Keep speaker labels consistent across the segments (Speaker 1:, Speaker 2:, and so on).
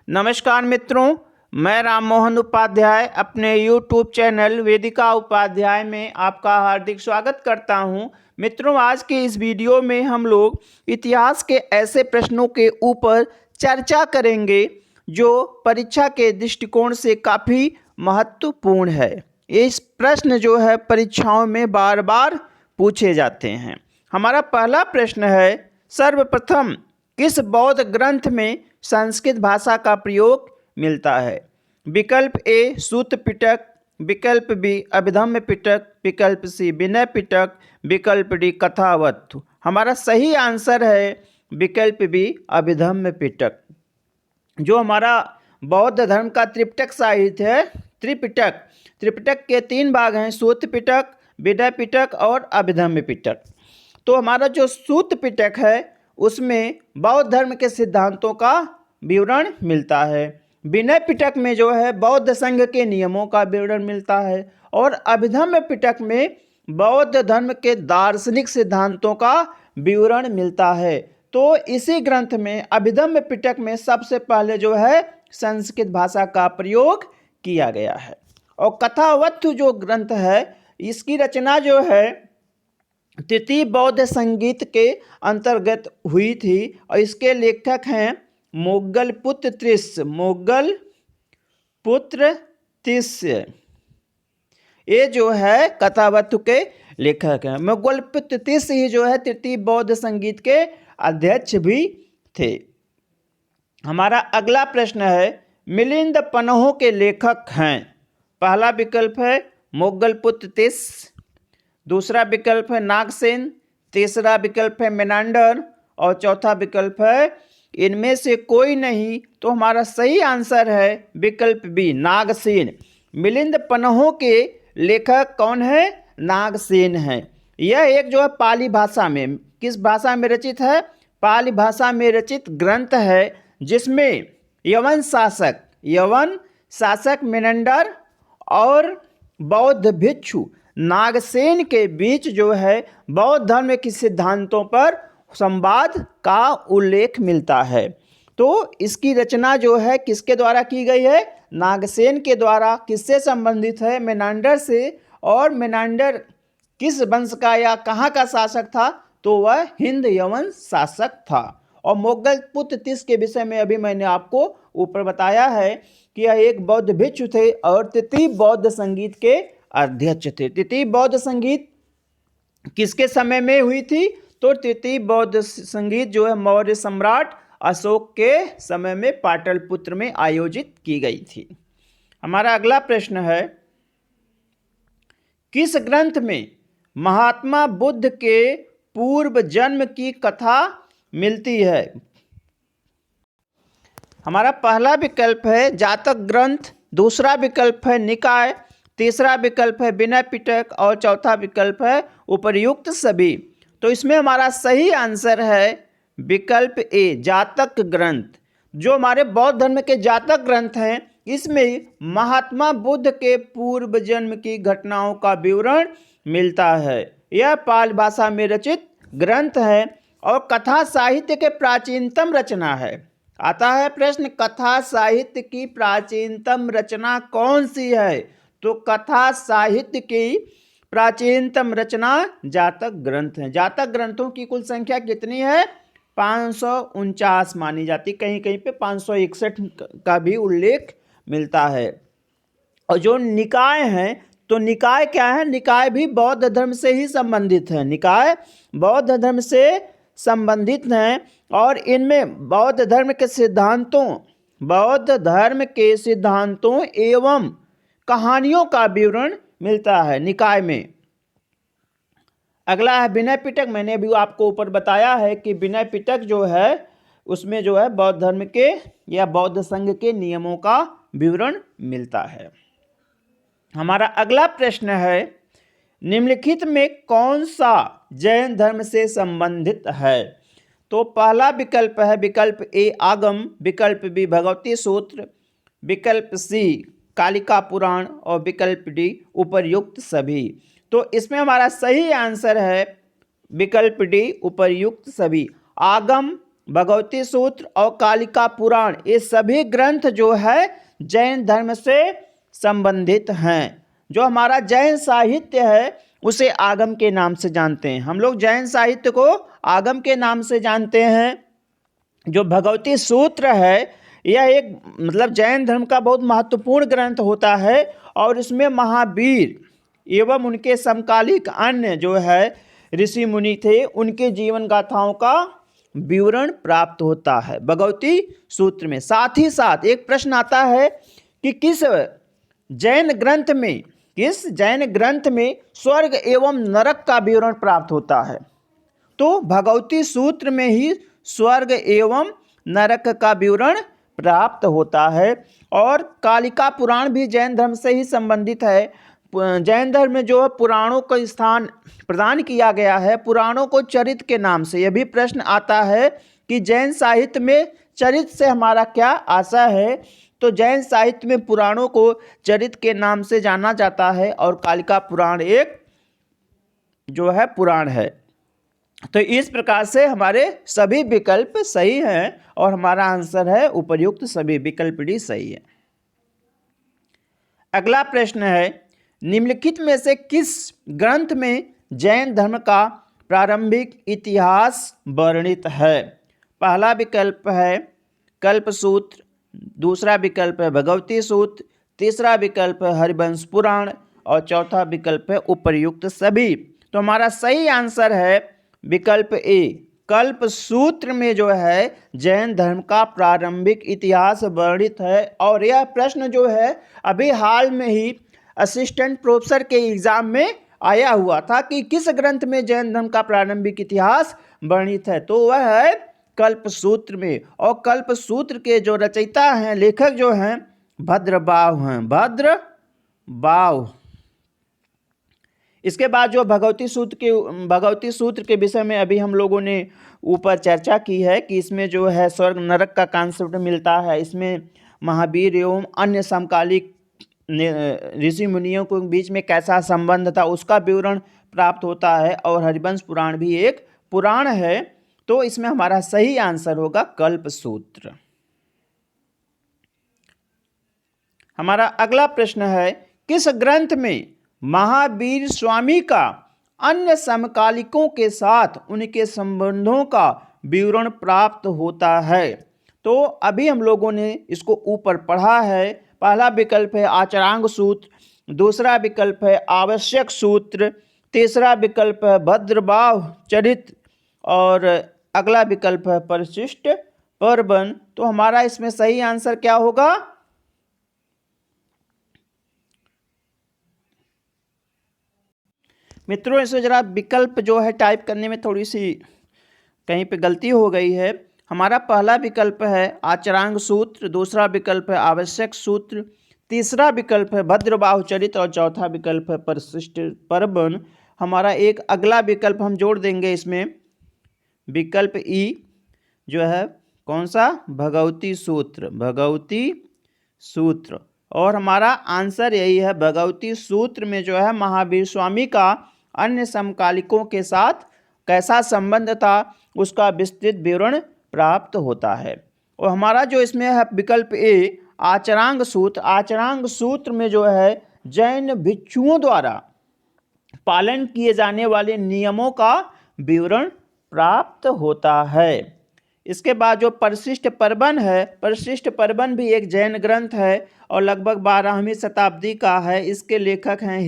Speaker 1: नमस्कार मित्रों, मैं राम मोहन उपाध्याय अपने YouTube चैनल वेदिका उपाध्याय में आपका हार्दिक स्वागत करता हूं। मित्रों, आज के इस वीडियो में हम लोग इतिहास के ऐसे प्रश्नों के ऊपर चर्चा करेंगे जो परीक्षा के दृष्टिकोण से काफ़ी महत्वपूर्ण है। इस प्रश्न जो है परीक्षाओं में बार बार पूछे जाते हैं। हमारा पहला प्रश्न है, सर्वप्रथम किस बौद्ध ग्रंथ में संस्कृत भाषा का प्रयोग मिलता है? विकल्प ए सूत पिटक, विकल्प बी अभिधम्म पिटक, विकल्प सी विनय पिटक, विकल्प डी कथावस्तु। हमारा सही आंसर है विकल्प बी अभिधम्म पिटक। जो हमारा बौद्ध धर्म का त्रिपिटक साहित्य है, त्रिपिटक के 3 भाग हैं, सूत पिटक, विनय पिटक और अभिधम्म पिटक। तो हमारा जो सूत पिटक है उसमें बौद्ध धर्म के सिद्धांतों का विवरण मिलता है। विनय पिटक में जो है बौद्ध संघ के नियमों का विवरण मिलता है और अभिधम्म पिटक में बौद्ध धर्म के दार्शनिक सिद्धांतों का विवरण मिलता है। तो इसी ग्रंथ में अभिधम्म पिटक में सबसे पहले जो है संस्कृत भाषा का प्रयोग किया गया है। और कथावस्तु जो ग्रंथ है इसकी रचना जो है तृतीय बौद्ध संगीत के अंतर्गत हुई थी और इसके लेखक हैं मोगलपुत्र तिस्य। ये जो है कथावस्तु के लेखक हैं। मोगलपुत्र तिस्य ही जो है तृतीय बौद्ध संगीत के अध्यक्ष भी थे। हमारा अगला प्रश्न है, मिलिंद पन्हों के लेखक हैं। पहला विकल्प है मोगलपुत्र तिस्य, दूसरा विकल्प है नागसेन, तीसरा विकल्प है मेनांडर और चौथा विकल्प है इनमें से कोई नहीं। तो हमारा सही आंसर है विकल्प बी नागसेन। मिलिंद पन्हों के लेखक कौन है? नागसेन है। यह एक जो है पाली भाषा में, किस भाषा में रचित है? पाली भाषा में रचित ग्रंथ है जिसमें यवन शासक मेनांडर और बौद्ध भिक्षु नागसेन के बीच जो है बौद्ध धर्म के सिद्धांतों पर संवाद का उल्लेख मिलता है। तो इसकी रचना जो है किसके द्वारा की गई है? नागसेन के द्वारा। किससे संबंधित है? मेनांडर से। और मेनांडर किस वंश का या कहाँ का शासक था? तो वह हिंद यवन शासक था। और मोगलपुत्र तिस्य के विषय में अभी मैंने आपको ऊपर बताया है कि यह एक बौद्ध भिक्षु थे और तृतीय बौद्ध संगीत के अध्यक्ष थे। तृतीय बौद्ध संगीत किसके समय में हुई थी? तो तृतीय बौद्ध संगीत जो है मौर्य सम्राट अशोक के समय में पाटलिपुत्र में आयोजित की गई थी। हमारा अगला प्रश्न है, किस ग्रंथ में महात्मा बुद्ध के पूर्व जन्म की कथा मिलती है? हमारा पहला विकल्प है जातक ग्रंथ, दूसरा विकल्प है निकाय, तीसरा विकल्प है विनय पिटक और चौथा विकल्प है उपर्युक्त सभी। तो इसमें हमारा सही आंसर है विकल्प ए जातक ग्रंथ। जो हमारे बौद्ध धर्म के जातक ग्रंथ हैं इसमें महात्मा बुद्ध के पूर्व जन्म की घटनाओं का विवरण मिलता है। यह पाली भाषा में रचित ग्रंथ है और कथा साहित्य के प्राचीनतम रचना है। आता है प्रश्न, कथा साहित्य की प्राचीनतम रचना कौन सी है? तो कथा साहित्य की प्राचीनतम रचना जातक ग्रंथ है। जातक ग्रंथों की कुल संख्या कितनी है? 549 मानी जाती, कहीं कहीं पे 561 का भी उल्लेख मिलता है। और जो निकाय हैं, तो निकाय क्या है? निकाय भी बौद्ध धर्म से ही संबंधित है। निकाय बौद्ध धर्म से संबंधित हैं और इनमें बौद्ध धर्म के सिद्धांतों एवं कहानियों का विवरण मिलता है निकाय में। अगला है विनय पिटक। मैंने अभी आपको ऊपर बताया है कि विनय पिटक जो है उसमें जो है बौद्ध धर्म के या बौद्ध संघ के नियमों का विवरण मिलता है। हमारा अगला प्रश्न है, निम्नलिखित में कौन सा जैन धर्म से संबंधित है? तो पहला विकल्प है विकल्प ए आगम, विकल्प बी भगवती सूत्र, विकल्प सी कालिका पुराण और विकल्प डी उपर्युक्त सभी। तो इसमें हमारा सही आंसर है विकल्प डी उपर्युक्त सभी। आगम भगवती सूत्र और कालिका पुराण, ये सभी ग्रंथ जो है जैन धर्म से संबंधित हैं। जो हमारा जैन साहित्य है उसे आगम के नाम से जानते हैं। हम लोग जैन साहित्य को आगम के नाम से जानते हैं। जो भगवती सूत्र है यह एक मतलब जैन धर्म का बहुत महत्वपूर्ण ग्रंथ होता है और इसमें महावीर एवं उनके समकालिक अन्य जो है ऋषि मुनि थे उनके जीवन गाथाओं का विवरण प्राप्त होता है भगवती सूत्र में। साथ ही साथ एक प्रश्न आता है कि किस जैन ग्रंथ में स्वर्ग एवं नरक का विवरण प्राप्त होता है? तो भगवती सूत्र में ही स्वर्ग एवं नरक का विवरण प्राप्त होता है। और कालिका पुराण भी जैन धर्म से ही संबंधित है। जैन धर्म में जो पुराणों को स्थान प्रदान किया गया है, पुराणों को चरित्र के नाम से। यह भी प्रश्न आता है कि जैन साहित्य में चरित्र से हमारा क्या आशय है? तो जैन साहित्य में पुराणों को चरित्र के नाम से जाना जाता है और कालिका पुराण एक जो है पुराण है। तो इस प्रकार से हमारे सभी विकल्प सही हैं और हमारा आंसर है उपर्युक्त सभी विकल्प डी सही है। अगला प्रश्न है, निम्नलिखित में से किस ग्रंथ में जैन धर्म का प्रारंभिक इतिहास वर्णित है? पहला विकल्प है कल्पसूत्र, दूसरा विकल्प है भगवती सूत्र, तीसरा विकल्प है हरिवंश पुराण और चौथा विकल्प है उपर्युक्त सभी। तो हमारा सही आंसर है विकल्प ए, कल्प सूत्र में जो है जैन धर्म का प्रारंभिक इतिहास वर्णित है। और यह प्रश्न जो है अभी हाल में ही असिस्टेंट प्रोफेसर के एग्जाम में आया हुआ था कि किस ग्रंथ में जैन धर्म का प्रारंभिक इतिहास वर्णित है? तो वह है कल्प सूत्र में। और कल्प सूत्र के जो रचयिता हैं, लेखक जो हैं भद्रबाहु हैं, भद्रबाहु। इसके बाद जो भगवती सूत्र के विषय में अभी हम लोगों ने ऊपर चर्चा की है कि इसमें जो है स्वर्ग नरक का कॉन्सेप्ट मिलता है। इसमें महावीर एवं अन्य समकालिक ऋषि मुनियों के बीच में कैसा संबंध था उसका विवरण प्राप्त होता है। और हरिवंश पुराण भी एक पुराण है। तो इसमें हमारा सही आंसर होगा कल्प सूत्र। हमारा अगला प्रश्न है, किस ग्रंथ में महावीर स्वामी का अन्य समकालिकों के साथ उनके संबंधों का विवरण प्राप्त होता है? तो अभी हम लोगों ने इसको ऊपर पढ़ा है। पहला विकल्प है आचरांग सूत्र, दूसरा विकल्प है आवश्यक सूत्र, तीसरा विकल्प है भद्रबाहु चरित्र और अगला विकल्प है परिशिष्ट पर्वन। तो हमारा इसमें सही आंसर क्या होगा? मित्रों, इसमें जरा विकल्प जो है टाइप करने में थोड़ी सी कहीं पे गलती हो गई है। हमारा पहला विकल्प है आचरांग सूत्र, दूसरा विकल्प है आवश्यक सूत्र, तीसरा विकल्प है भद्रबाहु चरित्र और चौथा विकल्प है परिशिष्ट पर्वन। हमारा एक अगला विकल्प हम जोड़ देंगे इसमें, विकल्प ई जो है कौन सा? भगवती सूत्र। और हमारा आंसर यही है भगवती सूत्र में जो है महावीर स्वामी का अन्य समकालिकों के साथ कैसा संबंध था उसका विस्तृत विवरण प्राप्त होता है। और हमारा जो इसमें है विकल्प ए आचरांग सूत्र में जो है जैन भिक्षुओं द्वारा पालन किए जाने वाले नियमों का विवरण प्राप्त होता है। इसके बाद जो परिशिष्ट पर्वन है, परिशिष्ट पर्वन भी एक जैन ग्रंथ है और लगभग 12वीं शताब्दी का है। इसके लेखक हैं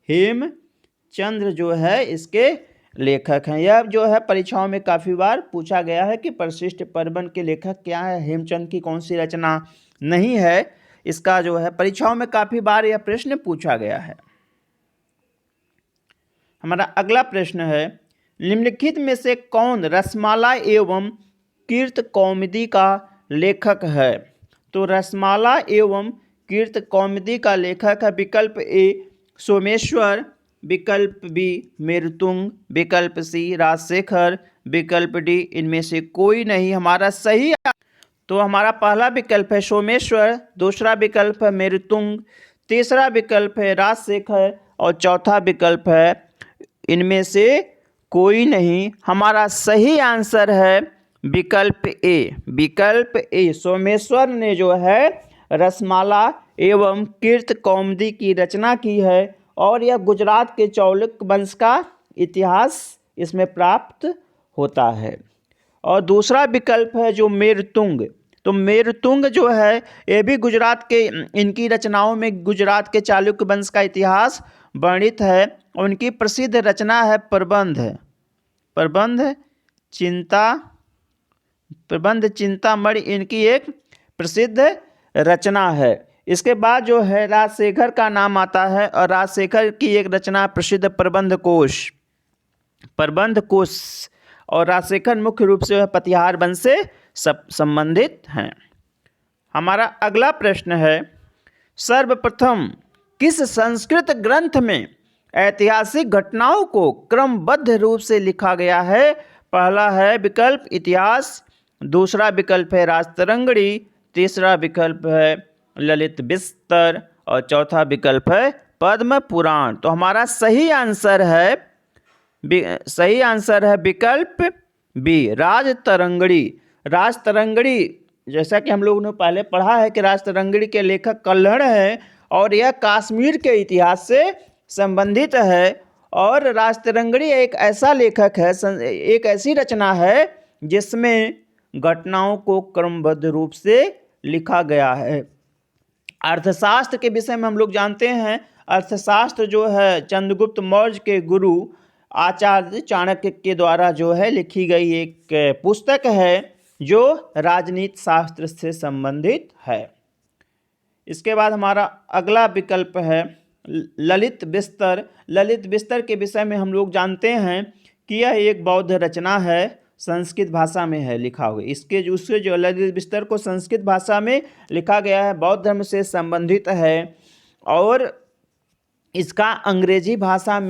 Speaker 1: हेमचंद्र जो है इसके लेखक हैं। यह जो है परीक्षाओं में काफ़ी बार पूछा गया है कि परिशिष्ट पर्वन के लेखक क्या है, हेमचंद की कौन सी रचना नहीं है। इसका जो है परीक्षाओं में काफ़ी बार यह प्रश्न पूछा गया है। हमारा अगला प्रश्न है, निम्नलिखित में से कौन रसमाला एवं कीर्त कौमुदी का लेखक है? तो रसमाला एवं कीर्त कौमुदी का लेखक है विकल्प ए सोमेश्वर, विकल्प बी मेरुतुंग, विकल्प सी राजशेखर, विकल्प डी इनमें से कोई नहीं। हमारा सही तो हमारा पहला विकल्प है सोमेश्वर, दूसरा विकल्प है मेरुतुंग, तीसरा विकल्प है राजशेखर और चौथा विकल्प है इनमें से कोई नहीं। हमारा सही आंसर है विकल्प ए सोमेश्वर ने जो है रसमाला एवं कीर्त कौमुदी की रचना की है और यह गुजरात के चौलुक वंश का इतिहास इसमें प्राप्त होता है। और दूसरा विकल्प है जो मेरुतुंग, तो मेरुतुंग जो है ये भी गुजरात के, इनकी रचनाओं में गुजरात के चालुक्य वंश का इतिहास वर्णित है। उनकी प्रसिद्ध रचना है प्रबंध चिंतामणि, इनकी एक प्रसिद्ध रचना है। इसके बाद जो है राजशेखर का नाम आता है और राजशेखर की एक रचना प्रसिद्ध प्रबंध कोश, और राजशेखर मुख्य रूप से पतिहार वंश से संबंधित हैं। हमारा अगला प्रश्न है, सर्वप्रथम किस संस्कृत ग्रंथ में ऐतिहासिक घटनाओं को क्रमबद्ध रूप से लिखा गया है? पहला है विकल्प इतिहास, दूसरा विकल्प है राजतरंगिणी, तीसरा विकल्प है ललित विस्तर और चौथा विकल्प है पद्म पुराण। तो हमारा सही आंसर है विकल्प बी, राजतरंगिणी। जैसा कि हम लोगों ने पहले पढ़ा है कि राजतरंगिणी के लेखक कल्हड़ हैं और यह कश्मीर के इतिहास से संबंधित है। और राजतरंगिणी एक ऐसा लेखक है, एक ऐसी रचना है जिसमें घटनाओं को क्रमबद्ध रूप से लिखा गया है। अर्थशास्त्र के विषय में हम लोग जानते हैं, अर्थशास्त्र जो है चंद्रगुप्त मौर्य के गुरु आचार्य चाणक्य के द्वारा जो है लिखी गई एक पुस्तक है जो राजनीति शास्त्र से संबंधित है। इसके बाद हमारा अगला विकल्प है ललित विस्तर के विषय में हम लोग जानते हैं कि यह एक बौद्ध रचना है, संस्कृत भाषा में है लिखा हुआ। उसके जो ललित विस्तर को संस्कृत भाषा में लिखा गया है, बौद्ध धर्म से संबंधित है और इसका अंग्रेजी भाषा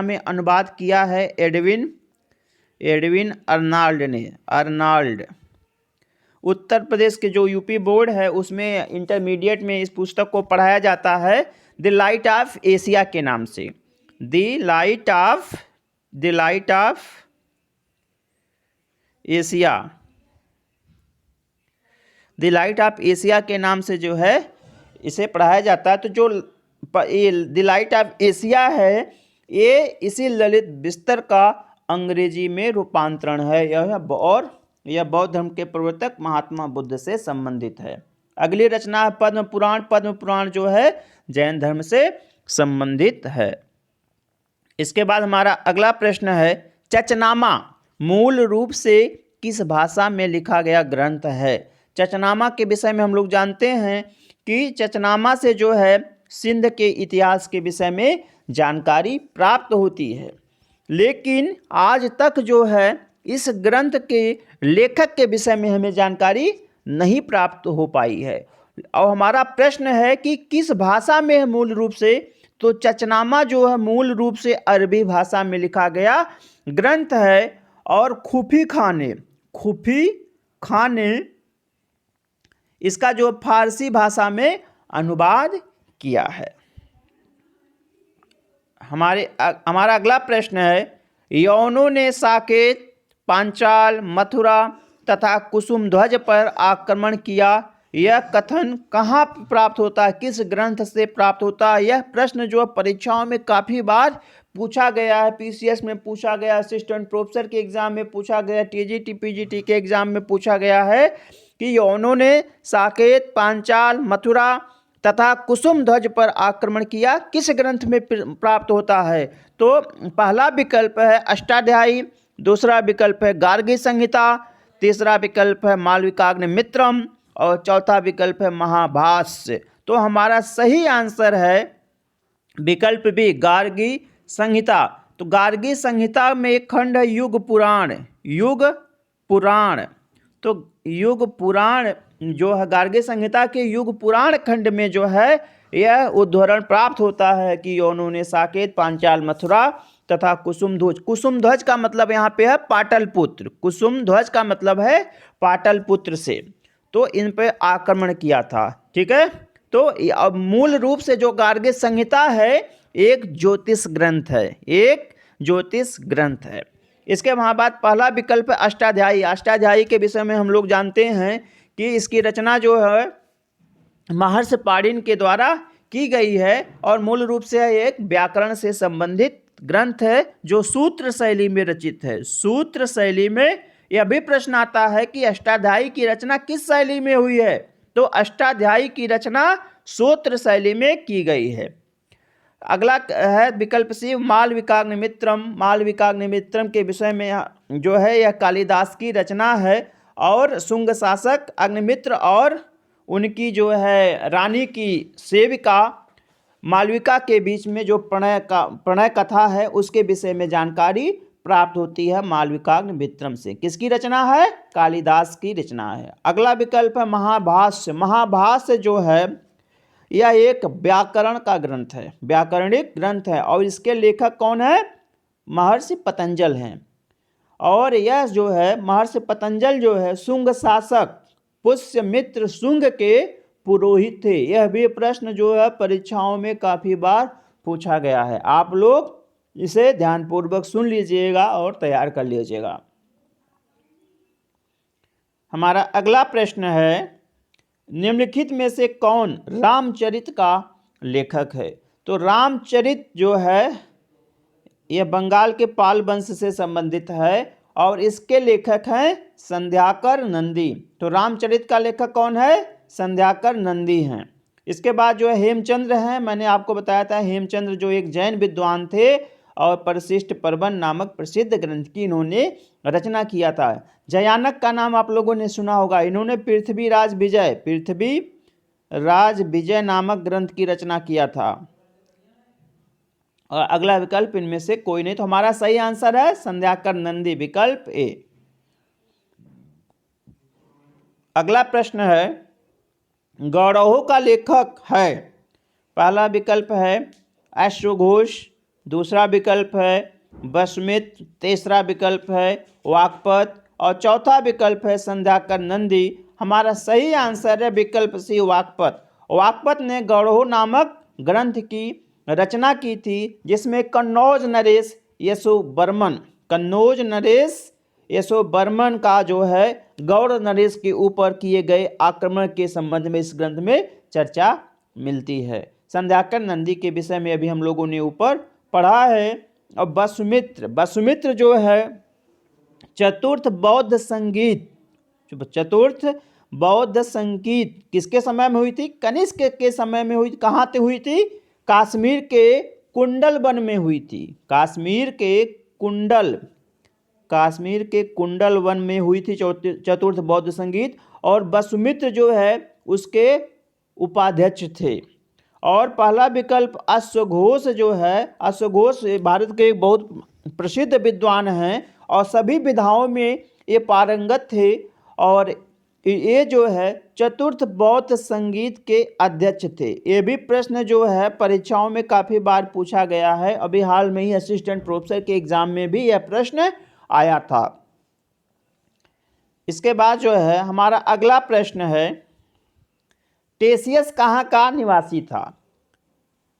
Speaker 1: में अनुवाद किया है एडविन अर्नाल्ड। उत्तर प्रदेश के जो यूपी बोर्ड है उसमें इंटरमीडिएट में इस पुस्तक को पढ़ाया जाता है द लाइट ऑफ एशिया के नाम से। द लाइट ऑफ एशिया के नाम से जो है इसे पढ़ाया जाता है। तो जो द लाइट ऑफ एशिया है ये इसी ललित विस्तर का अंग्रेजी में रूपांतरण है। यह बौद्ध धर्म के प्रवर्तक महात्मा बुद्ध से संबंधित है। अगली रचना है पद्म पुराण जो है जैन धर्म से संबंधित है। इसके बाद हमारा अगला प्रश्न है, चचनामा मूल रूप से किस भाषा में लिखा गया ग्रंथ है? चचनामा के विषय में हम लोग जानते हैं कि चचनामा से जो है सिंध के इतिहास के विषय में जानकारी प्राप्त होती है, लेकिन आज तक जो है इस ग्रंथ के लेखक के विषय में हमें जानकारी नहीं प्राप्त हो पाई है। और हमारा प्रश्न है कि किस भाषा में है मूल रूप से? तो चचनामा जो है मूल रूप से अरबी भाषा में लिखा गया ग्रंथ है और खुफी खाने इसका जो फारसी भाषा में अनुवाद किया है। हमारा अगला प्रश्न है, यवनों ने साकेत, पांचाल, मथुरा तथा कुसुमध्वज पर आक्रमण किया। यह कथन कहाँ प्राप्त होता है, किस ग्रंथ से प्राप्त होता है? यह प्रश्न जो परीक्षाओं में काफ़ी बार पूछा गया है, पीसीएस में पूछा गया, असिस्टेंट प्रोफेसर के एग्जाम में पूछा गया, टीजीटी पीजीटी के एग्जाम में पूछा गया है कि यवनों ने साकेत, पांचाल, मथुरा तथा कुसुमध्वज पर आक्रमण किया, किस ग्रंथ में प्राप्त होता है? तो पहला विकल्प है अष्टाध्यायी, दूसरा विकल्प है गार्गी संहिता, तीसरा विकल्प है मालविकाग्निमित्रम और चौथा विकल्प है महाभाष्य। तो हमारा सही आंसर है विकल्प बी, गार्गी संहिता। तो गार्गी संहिता में एक खंड है युग पुराण। तो युग पुराण जो है गार्गी संहिता के युग पुराण खंड में जो है यह उद्धरण प्राप्त होता है कि यवनों ने साकेत, पांचाल, मथुरा तथा कुसुमध्वज का मतलब यहाँ पे है पाटलपुत्र, कुसुमध्वज का मतलब है पाटलपुत्र से, तो इन पे आक्रमण किया था। ठीक है, तो अब मूल रूप से जो गार्गी संहिता है एक ज्योतिष ग्रंथ है, इसके बाद पहला विकल्प है अष्टाध्यायी। अष्टाध्यायी के विषय में हम लोग जानते हैं कि इसकी रचना जो है महर्षि पाणिनि के द्वारा की गई है और मूल रूप से एक व्याकरण से संबंधित ग्रंथ है जो सूत्र शैली में रचित है। सूत्र शैली में यह भी प्रश्न आता है कि अष्टाध्यायी की रचना किस शैली में हुई है, तो अष्टाध्यायी की रचना सूत्र शैली में की गई है। अगला है विकल्प सी मालविकाग्निमित्रम। मालविकाग्निमित्रम के विषय में जो है यह कालिदास की रचना है और शुंग शासक अग्निमित्र और उनकी जो है रानी की सेविका मालविका के बीच में जो प्रणय कथा है उसके विषय में जानकारी प्राप्त होती है मालविकाग्निमित्रम से। किसकी रचना है? कालिदास की रचना है। अगला विकल्प है महाभाष्य। महाभाष्य जो है यह एक व्याकरण का ग्रंथ है, व्याकरणिक ग्रंथ है और इसके लेखक कौन है? महर्षि पतंजल हैं। और यह जो है महर्षि पतंजल जो है शुंग शासक पुष्यमित्र शुंग के पुरोहित थे। यह भी प्रश्न जो है परीक्षाओं में काफ़ी बार पूछा गया है। आप लोग इसे ध्यानपूर्वक सुन लीजिएगा और तैयार कर लीजिएगा। हमारा अगला प्रश्न है निम्नलिखित में से कौन रामचरित का लेखक है? तो रामचरित जो है यह बंगाल के पाल वंश से संबंधित है और इसके लेखक हैं संध्याकर नंदी। तो रामचरित का लेखक कौन है? संध्याकर नंदी हैं। इसके बाद जो है हेमचंद्र हैं। मैंने आपको बताया था हेमचंद्र जो एक जैन विद्वान थे और परिशिष्ट पर्वन नामक प्रसिद्ध ग्रंथ की इन्होंने रचना किया था। जयानक का नाम आप लोगों ने सुना होगा। इन्होंने पृथ्वीराज विजय नामक ग्रंथ की रचना किया था। और अगला विकल्प इनमें से कोई नहीं। तो हमारा सही आंसर है संध्याकर नंदी, विकल्प ए। अगला प्रश्न है गौरवों का लेखक है। पहला विकल्प है अश्वघोष, दूसरा विकल्प है वसुमित्र, तीसरा विकल्प है वाकपत और चौथा विकल्प है संध्याकर नंदी। हमारा सही आंसर है विकल्प सी वाकपत। वाकपत ने गौरव नामक ग्रंथ की रचना की थी जिसमें कन्नौज नरेश यशोवर्मन का जो है गौड़ नरेश के ऊपर किए गए आक्रमण के संबंध में इस ग्रंथ में चर्चा मिलती है। संध्याकर नंदी के विषय में अभी हम लोगों ने ऊपर पढ़ा है। और वसुमित्र जो है चतुर्थ बौद्ध संगीत किसके समय में हुई थी? कनिष्क के समय में हुई। कहाँ पे हुई थी? कश्मीर के कुंडल वन में हुई थी। कश्मीर के कुंडल वन में हुई थी चतुर्थ बौद्ध संगीत। और वसुमित्र जो है उसके उपाध्यक्ष थे। और पहला विकल्प अश्वघोष जो है, अश्वघोष भारत के एक बहुत प्रसिद्ध विद्वान हैं और सभी विधाओं में ये पारंगत थे और ये जो है चतुर्थ बौद्ध संगीत के अध्यक्ष थे। ये भी प्रश्न जो है परीक्षाओं में काफ़ी बार पूछा गया है। अभी हाल में ही असिस्टेंट प्रोफेसर के एग्जाम में भी यह प्रश्न आया था। इसके बाद जो है हमारा अगला प्रश्न है टेसियस कहाँ का निवासी था?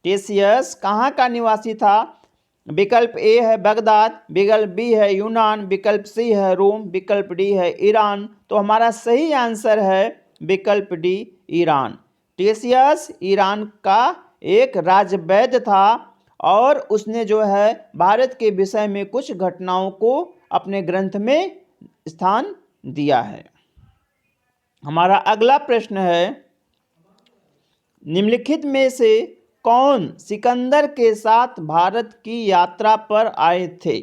Speaker 1: टेसियस कहाँ का निवासी था? विकल्प ए है बगदाद, विकल्प बी है यूनान, विकल्प सी है रोम, विकल्प डी है ईरान। तो हमारा सही आंसर है विकल्प डी ईरान। टेसियस ईरान का एक राजवैद्य था और उसने जो है भारत के विषय में कुछ घटनाओं को अपने ग्रंथ में स्थान दिया है। हमारा अगला प्रश्न है निम्नलिखित में से कौन सिकंदर के साथ भारत की यात्रा पर आए थे?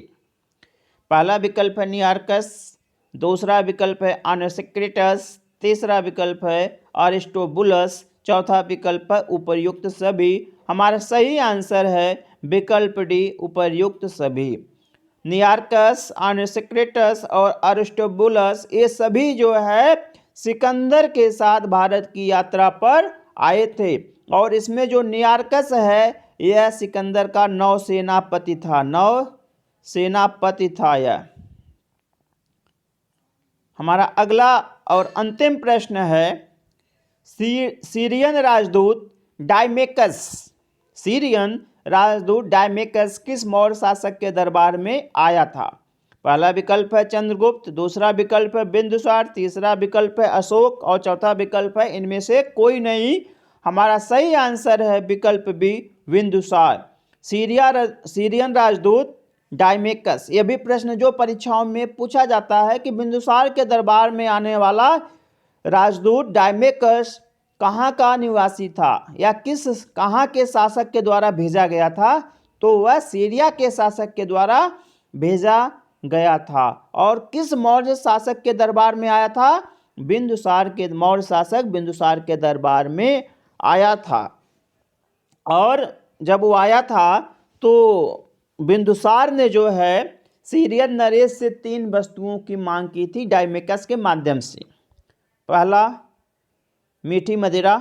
Speaker 1: पहला विकल्प है नियार्कस, दूसरा विकल्प है अनसेक्रेटस, तीसरा विकल्प है अरिस्टोबुलस, चौथा विकल्प है उपर्युक्त सभी। हमारा सही आंसर है विकल्प डी उपर्युक्त सभी। नियार्कस, अनसेक्रेटस और अरिस्टोबुलस ये सभी जो है सिकंदर के साथ भारत की यात्रा पर आए थे। और इसमें जो नियार्कस है यह सिकंदर का नौसेनापति था यह। हमारा अगला और अंतिम प्रश्न है सीरियन राजदूत डायमेकस किस मौर्य शासक के दरबार में आया था? पहला विकल्प है चंद्रगुप्त, दूसरा विकल्प है बिंदुसार, तीसरा विकल्प है अशोक और चौथा विकल्प है इनमें से कोई नहीं। हमारा सही आंसर है विकल्प बी बिंदुसार। सीरियन राजदूत डायमेकस, यह भी प्रश्न जो परीक्षाओं में पूछा जाता है कि बिंदुसार के दरबार में आने वाला राजदूत डायमेकस कहाँ का निवासी था या कहाँ के शासक के द्वारा भेजा गया था, तो वह सीरिया के शासक के द्वारा भेजा गया था। और किस मौर्य शासक के दरबार में आया था? मौर्य शासक बिंदुसार के दरबार में आया था। और जब वो आया था तो बिंदुसार ने जो है सीरियन नरेश से 3 वस्तुओं की मांग की थी डायमेकस के माध्यम से। पहला मीठी मदिरा,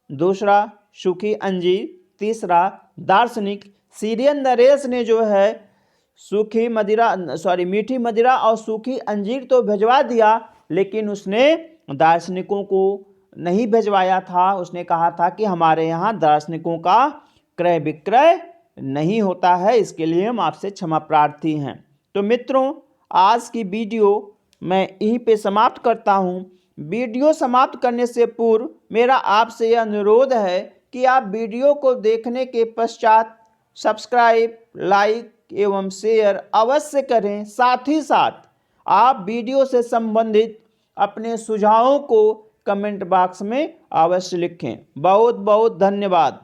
Speaker 1: दूसरा सूखी अंजीर, तीसरा दार्शनिक। सीरियन नरेश ने जो है मीठी मदिरा और सूखी अंजीर तो भिजवा दिया, लेकिन उसने दार्शनिकों को नहीं भिजवाया था। उसने कहा था कि हमारे यहाँ दार्शनिकों का क्रय विक्रय नहीं होता है, इसके लिए हम आपसे क्षमा प्रार्थी हैं। तो मित्रों, आज की वीडियो मैं यहीं पे समाप्त करता हूँ। वीडियो समाप्त करने से पूर्व मेरा आपसे यह अनुरोध है कि आप वीडियो को देखने के पश्चात सब्सक्राइब, लाइक एवं शेयर अवश्य करें। साथ ही साथ आप वीडियो से संबंधित अपने सुझावों को कमेंट बॉक्स में अवश्य लिखें। बहुत बहुत धन्यवाद।